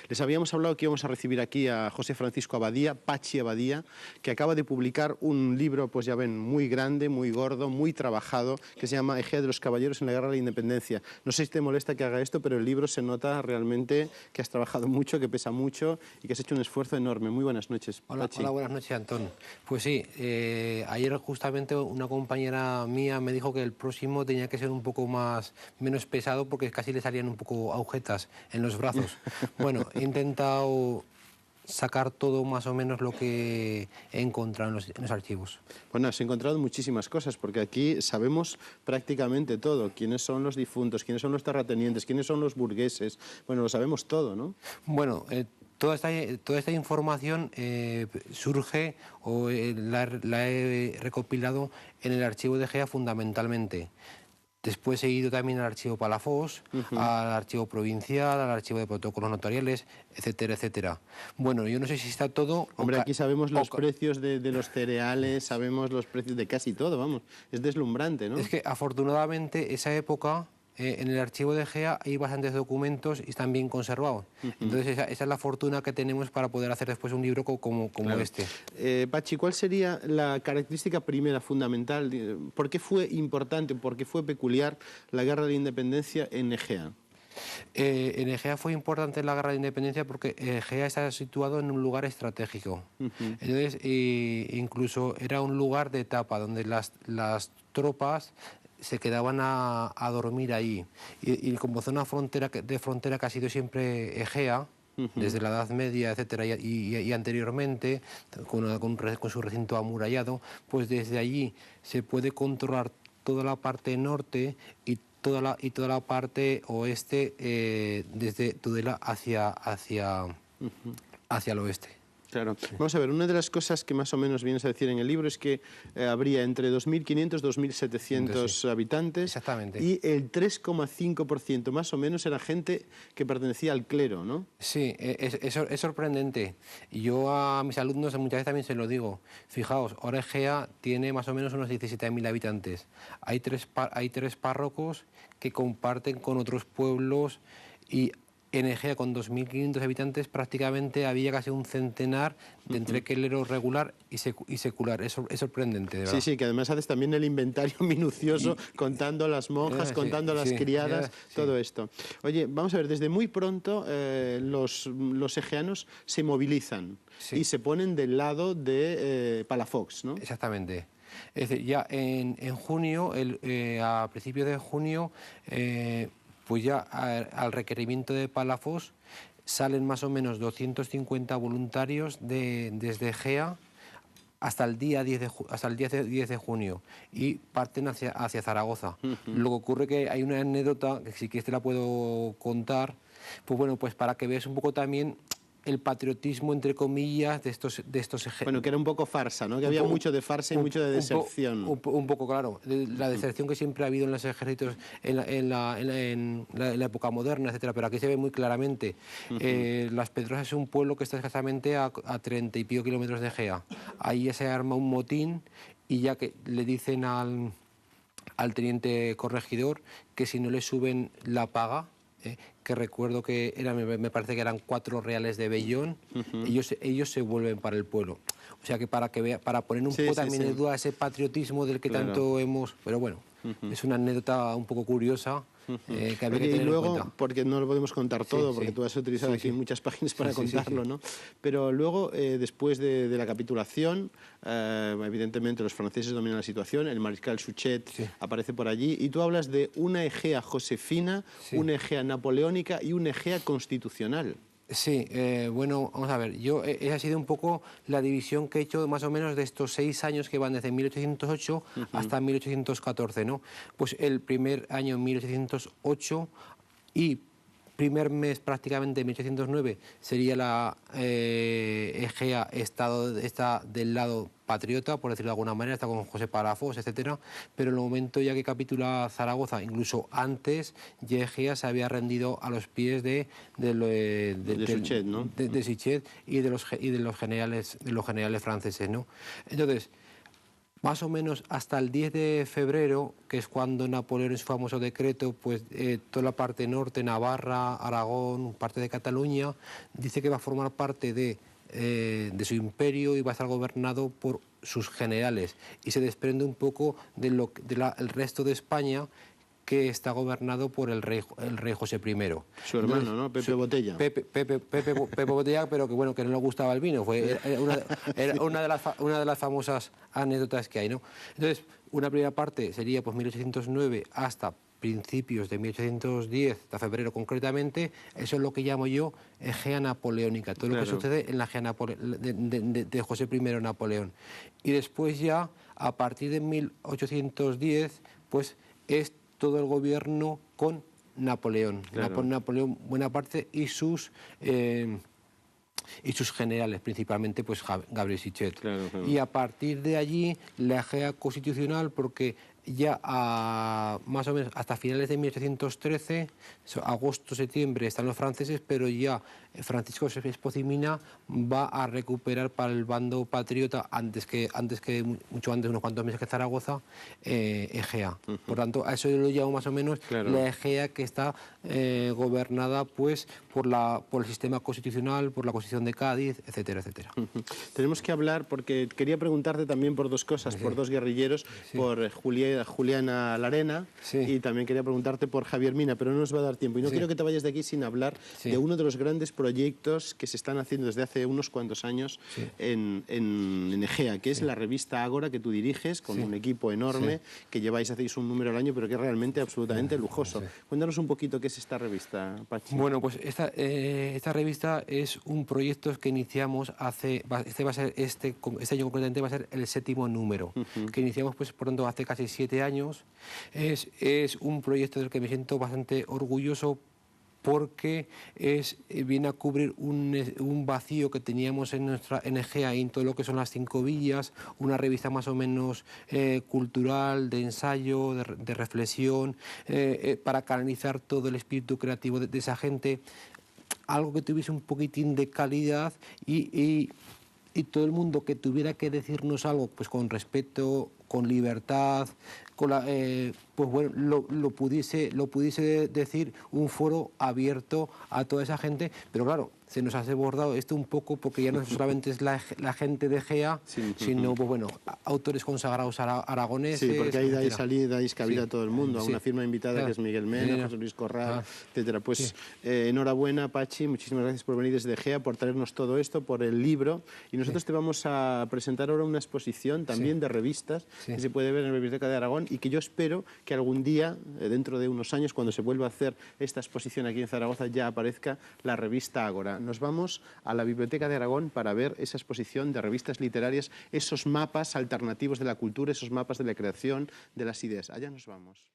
Les habíamos hablado que íbamos a recibir aquí a José Francisco Abadía, Pachi Abadía, que acaba de publicar un libro, pues ya ven, muy grande, muy gordo, muy trabajado, que se llama Egea de los Caballeros en la Guerra de la Independencia. No sé si te molesta que haga esto, pero el libro se nota realmente que has trabajado mucho, que pesa mucho y que has hecho un esfuerzo enorme. Muy buenas noches, Hola, Pachi. hola, buenas noches, Antón. Pues sí, ayer justamente una compañera mía me dijo que el próximo tenía que ser un poco menos pesado porque casi le salían un poco agujetas en los brazos. Bueno, he intentado sacar todo más o menos lo que he encontrado en los archivos. Bueno, has encontrado muchísimas cosas, porque aquí sabemos prácticamente todo. Quiénes son los difuntos, quiénes son los terratenientes, quiénes son los burgueses. Bueno, lo sabemos todo, ¿no? Bueno, toda esta información surge o la he recopilado en el archivo de Egea fundamentalmente. Después he ido también al archivo Palafox, al archivo provincial, al archivo de protocolos notariales, etcétera, etcétera. Bueno, yo no sé si está todo... Hombre, aquí sabemos los precios de los cereales, sabemos los precios de casi todo, vamos. Es deslumbrante, ¿no? Es que afortunadamente esa época... en el archivo de Egea hay bastantes documentos y están bien conservados. Entonces esa es la fortuna que tenemos para poder hacer después un libro como claro. Este. Pachi, ¿cuál sería la característica primera, fundamental? ¿Por qué fue importante, por qué fue peculiar la Guerra de Independencia en Egea? En Egea fue importante la Guerra de Independencia porque Egea está situado en un lugar estratégico. Entonces, incluso era un lugar de etapa donde las tropas se quedaban a dormir ahí. Y como zona de frontera que ha sido siempre Egea, desde la Edad Media, etcétera, y anteriormente, con su recinto amurallado, pues desde allí se puede controlar toda la parte norte y toda la parte oeste, desde Tudela hacia el oeste. Claro. Vamos a ver, una de las cosas que más o menos vienes a decir en el libro es que habría entre 2.500 y 2.700 habitantes. Exactamente. Y el 3,5% más o menos era gente que pertenecía al clero, ¿no? Sí, es sorprendente. Yo a mis alumnos muchas veces también se lo digo. Fijaos, ahora Egea tiene más o menos unos 17.000 habitantes. Hay tres párrocos que comparten con otros pueblos y en Egea, con 2.500 habitantes, prácticamente había casi un centenar de entre clero regular y secular. Es sorprendente, de verdad. Sí, sí, que además haces también el inventario minucioso, contando a las monjas, contando a las criadas, todo esto. Oye, vamos a ver, desde muy pronto los egeanos se movilizan y se ponen del lado de Palafox, ¿no? Exactamente. Es decir, ya en junio, a principios de junio, pues ya al requerimiento de Palafox salen más o menos 250 voluntarios desde Egea hasta el día 10 de junio y parten hacia Zaragoza. Lo que ocurre que hay una anécdota, que si quieres te la puedo contar, pues bueno, pues para que veas un poco también el patriotismo, entre comillas, de estos ejércitos. Bueno, que era un poco farsa, ¿no? Que había mucho de farsa y mucho de deserción. Un poco, claro. La deserción que siempre ha habido en los ejércitos en la época moderna, etcétera, pero aquí se ve muy claramente. Las Pedrosas es un pueblo que está escasamente a 30 y pico kilómetros de Egea. Ahí ya se arma un motín y ya que le dicen al teniente corregidor que si no le suben la paga, que recuerdo que me parece que eran 4 reales de vellón, ellos se vuelven para el pueblo. O sea que para poner un poco también en duda ese patriotismo del que tanto hemos... Pero bueno, es una anécdota un poco curiosa. Que habría que tener y luego, en cuenta. porque no lo podemos contar todo, porque tú has utilizado aquí muchas páginas para contarlo, ¿no? Pero luego, después de la capitulación, evidentemente los franceses dominan la situación, el mariscal Suchet aparece por allí, y tú hablas de una Egea josefina, una Egea napoleónica y una Egea constitucional. Sí, bueno, vamos a ver, esa ha sido un poco la división que he hecho más o menos de estos 6 años que van desde 1808 hasta 1814, ¿no? Pues el primer año 1808 y primer mes prácticamente 1809 sería la Egea está del lado patriota, por decirlo de alguna manera, está con José Palafox, etcétera, pero en el momento ya que capitula Zaragoza, incluso antes, ya Egea se había rendido a los pies de Suchet, ¿no? De Suchet y de los generales franceses, ¿no? Entonces, Más o menos hasta el 10 de febrero, que es cuando Napoleón en su famoso decreto, pues toda la parte norte, Navarra, Aragón, parte de Cataluña, dice que va a formar parte de su imperio y va a estar gobernado por sus generales. Y se desprende un poco de el resto de España, que está gobernado por el rey José I. Su hermano, Entonces, ¿no? Pepe Botella. Pepe Botella, pero que bueno, que no le gustaba el vino. Era una de las famosas anécdotas que hay, ¿no? Entonces, una primera parte sería pues 1809 hasta principios de 1810, hasta febrero concretamente. Eso es lo que llamo yo Egea napoleónica, todo lo que sucede en la Egea de José I Napoleón. Y después ya, a partir de 1810, pues es todo el gobierno con Napoleón. Napoleón, buena parte, y sus generales, principalmente pues Gabriel Sichet. Y a partir de allí la Egea constitucional, porque ya más o menos hasta finales de 1813, agosto, septiembre, están los franceses, pero ya Francisco Espoz y Mina va a recuperar para el bando patriota, mucho antes, unos cuantos meses que Zaragoza, Egea. Por tanto, a eso yo lo llamo más o menos la Egea que está gobernada pues por el sistema constitucional, por la Constitución de Cádiz, etcétera, etcétera. Tenemos que hablar, porque quería preguntarte también por dos cosas, por dos guerrilleros, por Juliana Larena, y también quería preguntarte por Javier Mina, pero no nos va a dar tiempo. Y no quiero que te vayas de aquí sin hablar de uno de los grandes proyectos que se están haciendo desde hace unos cuantos años en Egea, que es la revista Ágora, que tú diriges con un equipo enorme, que hacéis un número al año, pero que es realmente absolutamente lujoso. Cuéntanos un poquito qué es esta revista, Pachi. Bueno, pues esta revista es un proyecto que iniciamos este año concretamente va a ser el 7º número, que iniciamos pues por tanto hace casi 7 años. Es un proyecto del que me siento bastante orgulloso, porque viene a cubrir un vacío que teníamos en nuestra Egea y en todo lo que son las 5 villas, una revista más o menos cultural, de ensayo, de reflexión, para canalizar todo el espíritu creativo de esa gente, algo que tuviese un poquitín de calidad y todo el mundo que tuviera que decirnos algo pues con respeto, con libertad, pues bueno, lo pudiese decir, un foro abierto a toda esa gente, pero claro, se nos ha desbordado esto un poco porque ya no solamente es la gente de Egea, sino pues bueno, autores consagrados aragoneses. Sí, porque ahí dais cabida a todo el mundo, a una firma invitada que es Miguel Mena, José Luis Corral, etcétera. Pues enhorabuena, Pachi, muchísimas gracias por venir desde Egea, por traernos todo esto, por el libro, y nosotros te vamos a presentar ahora una exposición también de revistas que se puede ver en la Biblioteca de Aragón y que yo espero que algún día, dentro de unos años, cuando se vuelva a hacer esta exposición aquí en Zaragoza, ya aparezca la revista Ágora. Nos vamos a la Biblioteca de Aragón para ver esa exposición de revistas literarias, esos mapas alternativos de la cultura, esos mapas de la creación, de las ideas. Allá nos vamos.